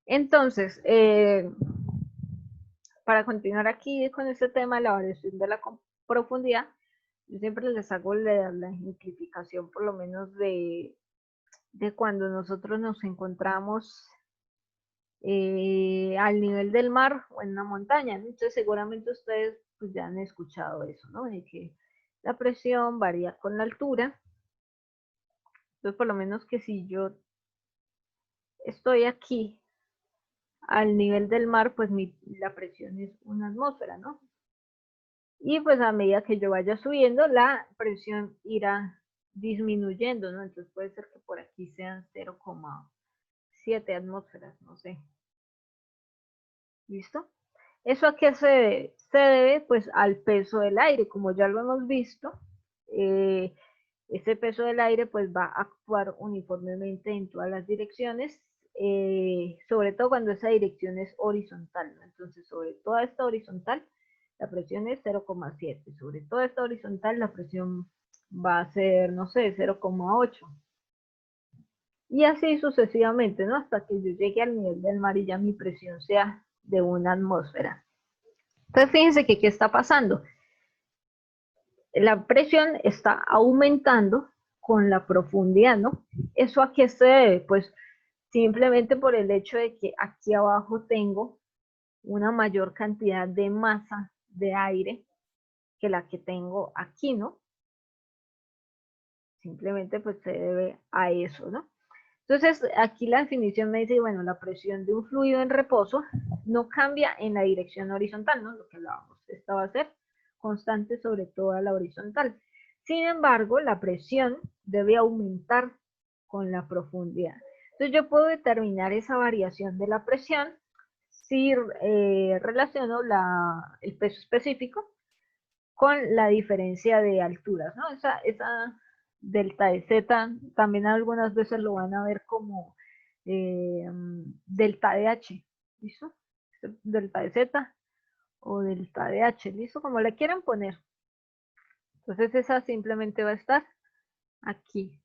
Entonces, para continuar aquí con este tema de la variación de la profundidad, yo siempre les hago la ejemplificación por lo menos de cuando nosotros nos encontramos al nivel del mar o en una montaña, ¿no? Entonces seguramente ustedes pues, ya han escuchado eso, ¿no? De que la presión varía con la altura. Entonces por lo menos que si yo estoy aquí al nivel del mar, pues la presión es una atmósfera, ¿no? Y pues a medida que yo vaya subiendo, la presión irá disminuyendo, ¿no? Entonces puede ser que por aquí sean 0,7 atmósferas, no sé. ¿Listo? ¿Eso a qué se debe? Se debe pues al peso del aire, como ya lo hemos visto. Ese peso del aire pues va a actuar uniformemente en todas las direcciones, sobre todo cuando esa dirección es horizontal, ¿no? Entonces sobre toda esta horizontal la presión es 0,7, sobre toda esta horizontal la presión va a ser, no sé, 0,8 y así sucesivamente, ¿no? Hasta que yo llegue al nivel del mar y ya mi presión sea de una atmósfera. Entonces fíjense que qué está pasando. La presión está aumentando con la profundidad, ¿no? ¿Eso a qué se debe? Pues simplemente por el hecho de que aquí abajo tengo una mayor cantidad de masa de aire que la que tengo aquí, ¿no? Simplemente pues se debe a eso, ¿no? Entonces aquí la definición me dice, bueno, la presión de un fluido en reposo no cambia en la dirección horizontal, ¿no? Lo que hablábamos, esta va a ser constante sobre toda la horizontal. Sin embargo, la presión debe aumentar con la profundidad. Entonces yo puedo determinar esa variación de la presión si relaciono el peso específico con la diferencia de alturas, ¿no? Esa delta de Z también algunas veces lo van a ver como delta de H, ¿listo? Delta de Z o delta de H, ¿listo? Como le quieran poner. Entonces esa simplemente va a estar aquí.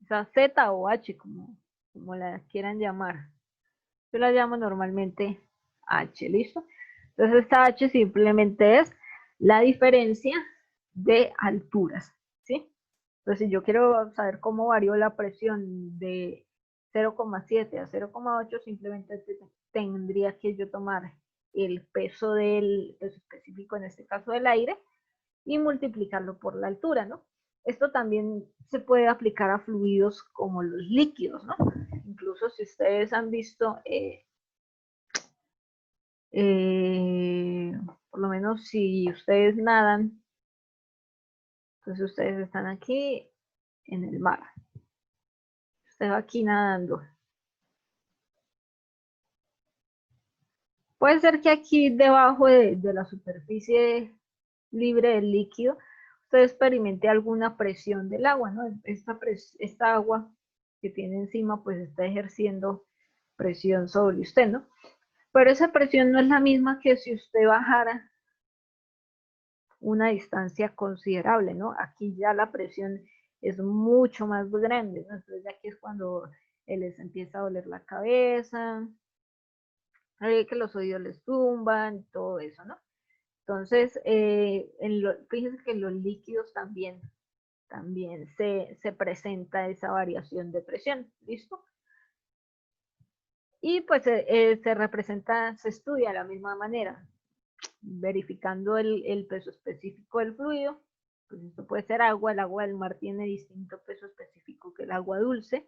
Esa Z o H, como la quieran llamar. Yo la llamo normalmente H, ¿listo? Entonces esta H simplemente es la diferencia de alturas, ¿sí? Entonces si yo quiero saber cómo varió la presión de 0,7 a 0,8, simplemente tendría que yo tomar el peso del peso específico, en este caso del aire, y multiplicarlo por la altura, ¿no? Esto también se puede aplicar a fluidos como los líquidos, ¿no? Incluso si ustedes han visto eh, por lo menos si ustedes nadan, entonces ustedes están aquí en el mar, ustedes aquí nadando. Puede ser que aquí debajo de la superficie libre del líquido, usted experimente alguna presión del agua, ¿no? Esta agua que tiene encima pues está ejerciendo presión sobre usted, ¿no? Pero esa presión no es la misma que si usted bajara una distancia considerable, ¿no? Aquí ya la presión es mucho más grande, ¿no? Entonces aquí es cuando les empieza a doler la cabeza, que los oídos les tumban, todo eso, ¿no? Entonces, fíjense que en los líquidos también se presenta esa variación de presión, ¿listo? Y pues se representa, se estudia de la misma manera, verificando el peso específico del fluido, pues esto puede ser agua, el agua del mar tiene distinto peso específico que el agua dulce,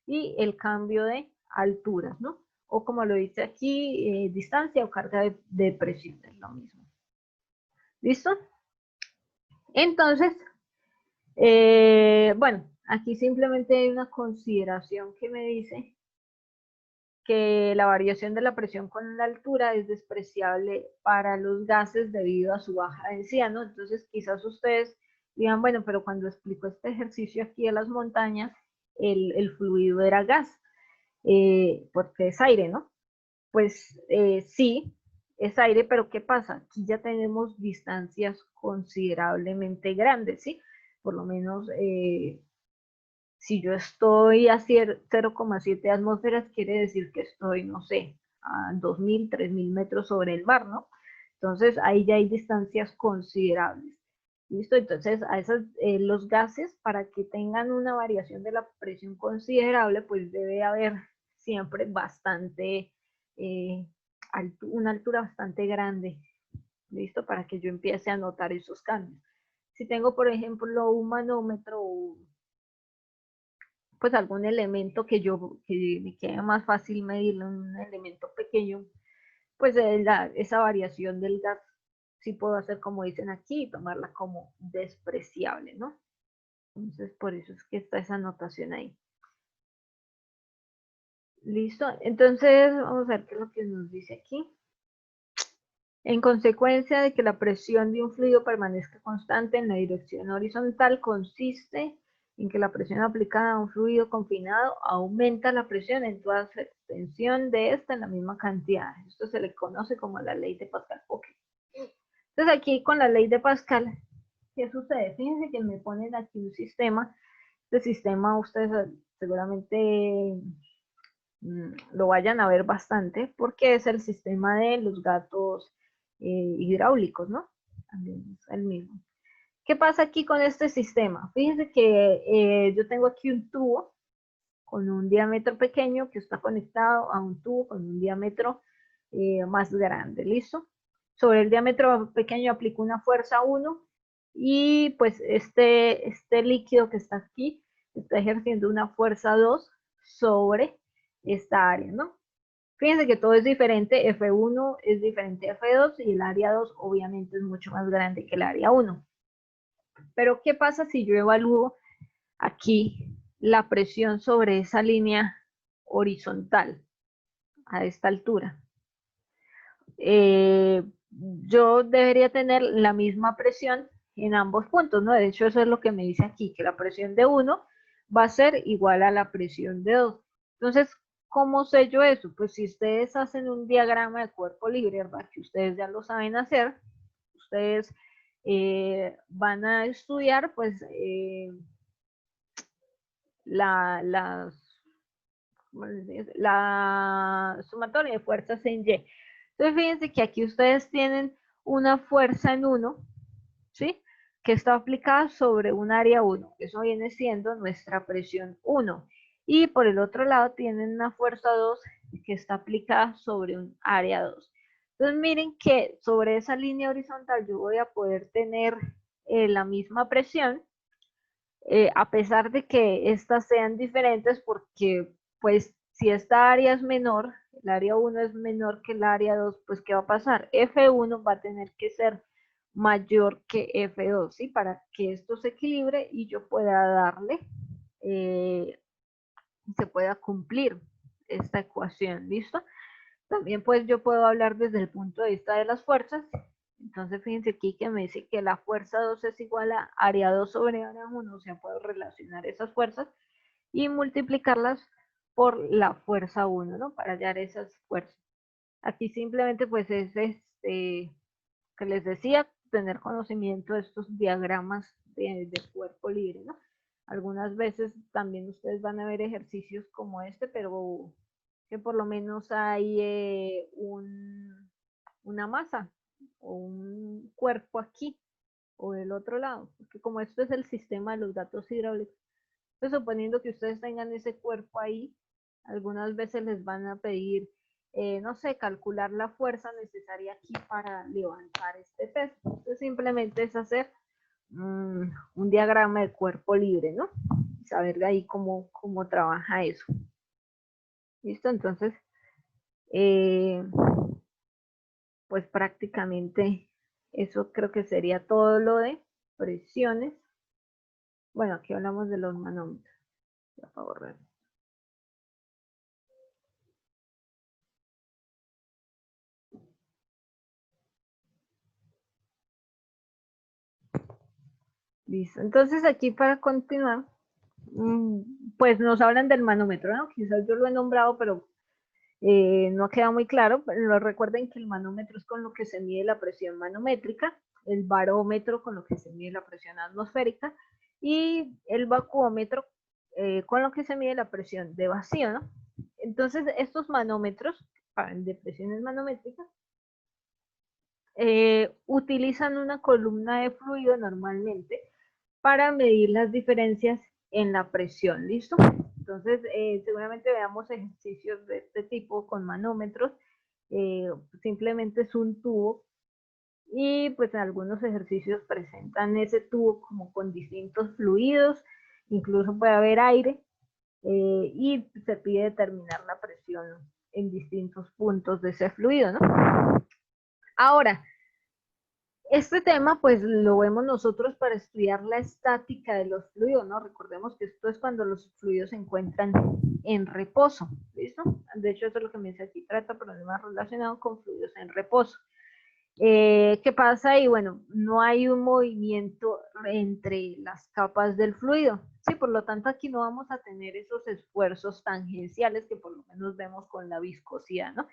y el cambio de alturas, ¿no? O como lo dice aquí, distancia o carga de presión, es lo mismo. ¿Listo? Entonces, bueno, aquí simplemente hay una consideración que me dice que la variación de la presión con la altura es despreciable para los gases debido a su baja densidad, ¿no? Entonces quizás ustedes digan, bueno, pero cuando explico este ejercicio aquí de las montañas, el fluido era gas, porque es aire, ¿no? Pues sí, es aire, pero ¿qué pasa? Aquí ya tenemos distancias considerablemente grandes, ¿sí? Por lo menos Si yo estoy a 0,7 atmósferas, quiere decir que estoy, no sé, a 2.000, 3.000 metros sobre el mar, ¿no? Entonces ahí ya hay distancias considerables. ¿Listo? Entonces a esas, los gases, para que tengan una variación de la presión considerable, pues debe haber siempre bastante, una altura bastante grande. ¿Listo? Para que yo empiece a notar esos cambios. Si tengo, por ejemplo, un manómetro, pues algún elemento que me quede más fácil medirlo, un elemento pequeño, pues esa variación del gas sí puedo hacer como dicen aquí y tomarla como despreciable, ¿no? Entonces por eso es que está esa anotación ahí. Listo, entonces vamos a ver qué es lo que nos dice aquí. En consecuencia de que la presión de un fluido permanezca constante en la dirección horizontal, consiste en que la presión aplicada a un fluido confinado aumenta la presión en toda su extensión de esta en la misma cantidad. Esto se le conoce como la ley de Pascal. Okay. Entonces aquí con la ley de Pascal, ¿qué sucede? Fíjense que me ponen aquí un sistema. Este sistema ustedes seguramente lo vayan a ver bastante porque es el sistema de los gatos hidráulicos, ¿no? También es el mismo. ¿Qué pasa aquí con este sistema? Fíjense que yo tengo aquí un tubo con un diámetro pequeño que está conectado a un tubo con un diámetro más grande, ¿listo? Sobre el diámetro pequeño aplico una fuerza 1 y pues este líquido que está aquí está ejerciendo una fuerza 2 sobre esta área, ¿no? Fíjense que todo es diferente, F1 es diferente a F2 y el área 2 obviamente es mucho más grande que el área 1. Pero ¿qué pasa si yo evalúo aquí la presión sobre esa línea horizontal a esta altura? Yo debería tener la misma presión en ambos puntos, ¿no? De hecho, eso es lo que me dice aquí, que la presión de 1 va a ser igual a la presión de 2. Entonces, ¿cómo sé yo eso? Pues si ustedes hacen un diagrama de cuerpo libre, ¿verdad? Que ustedes ya lo saben hacer, ustedes van a estudiar, pues, la sumatoria de fuerzas en Y. Entonces, fíjense que aquí ustedes tienen una fuerza en 1, ¿sí? Que está aplicada sobre un área 1. Eso viene siendo nuestra presión 1. Y por el otro lado tienen una fuerza 2 que está aplicada sobre un área 2. Entonces, miren que sobre esa línea horizontal yo voy a poder tener la misma presión, a pesar de que estas sean diferentes, porque pues si esta área es menor, el área 1 es menor que el área 2, pues ¿qué va a pasar? F1 va a tener que ser mayor que F2, ¿sí? Para que esto se equilibre y yo pueda darle, se pueda cumplir esta ecuación, ¿listo? También pues yo puedo hablar desde el punto de vista de las fuerzas. Entonces fíjense aquí que me dice que la fuerza 2 es igual a área 2 sobre área 1, o sea, puedo relacionar esas fuerzas y multiplicarlas por la fuerza 1, ¿no? Para hallar esas fuerzas. Aquí simplemente pues es que les decía, tener conocimiento de estos diagramas de cuerpo libre, ¿no? Algunas veces también ustedes van a ver ejercicios como este, pero que por lo menos hay una masa o un cuerpo aquí o del otro lado, porque como esto es el sistema de los gatos hidráulicos, pues suponiendo que ustedes tengan ese cuerpo ahí, algunas veces les van a pedir, no sé, calcular la fuerza necesaria aquí para levantar este peso. Entonces simplemente es hacer un diagrama de cuerpo libre, ¿no? Saber de ahí cómo trabaja eso. ¿Listo? Entonces, pues prácticamente eso creo que sería todo lo de presiones. Bueno, aquí hablamos de los manómetros. Ya para borrar. Listo. Entonces aquí para continuar, pues nos hablan del manómetro, ¿no? Quizás yo lo he nombrado, pero no queda muy claro. Pero recuerden que el manómetro es con lo que se mide la presión manométrica, el barómetro con lo que se mide la presión atmosférica y el vacuómetro con lo que se mide la presión de vacío, ¿no? Entonces, estos manómetros de presiones manométricas utilizan una columna de fluido normalmente para medir las diferencias en la presión, ¿listo? Entonces, seguramente veamos ejercicios de este tipo con manómetros. Simplemente es un tubo y pues algunos ejercicios presentan ese tubo como con distintos fluidos, incluso puede haber aire, y se pide determinar la presión en distintos puntos de ese fluido, ¿no? Ahora, este tema pues lo vemos nosotros para estudiar la estática de los fluidos, ¿no? Recordemos que esto es cuando los fluidos se encuentran en reposo, ¿listo? De hecho, eso es lo que me dice aquí, trata problemas relacionados con fluidos en reposo. ¿Qué pasa ahí? Bueno, no hay un movimiento entre las capas del fluido, ¿sí? Por lo tanto, aquí no vamos a tener esos esfuerzos tangenciales que por lo menos vemos con la viscosidad, ¿no?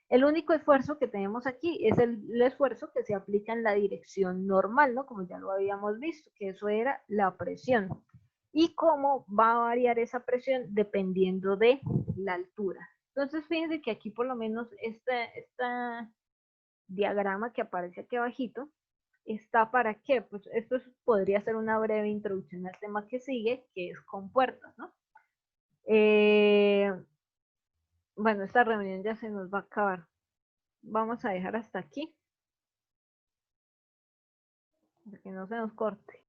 El único esfuerzo que tenemos aquí es el esfuerzo que se aplica en la dirección normal, ¿no? Como ya lo habíamos visto, que eso era la presión. ¿Y cómo va a variar esa presión? Dependiendo de la altura. Entonces, fíjense que aquí por lo menos esta diagrama que aparece aquí abajito está para qué? Pues esto podría ser una breve introducción al tema que sigue, que es compuertas, ¿no? Bueno, esta reunión ya se nos va a acabar. Vamos a dejar hasta aquí, para que no se nos corte.